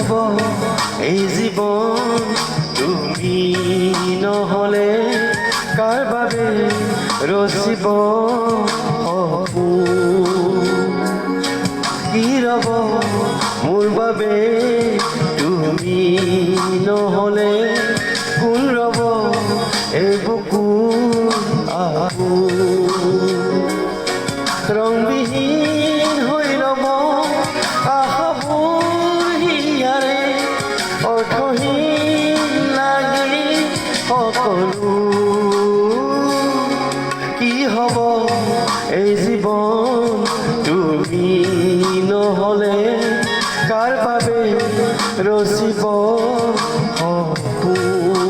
হব এই জীৱন তুমি নহ'লে কাৰ বাবে ৰচিব সপোন কি ৰব মোৰ বাবে তুমি নহ'লে কোন ৰব এই বুকুৰ আপোন ৰংবিহীন হৈ ৰব আশাবোৰ হিয়াৰে অৰ্থহীন লাগে সকলো কি হ'ব এই জীৱন তুমি নহ'লে কাৰ বাবে ৰচিব সপোন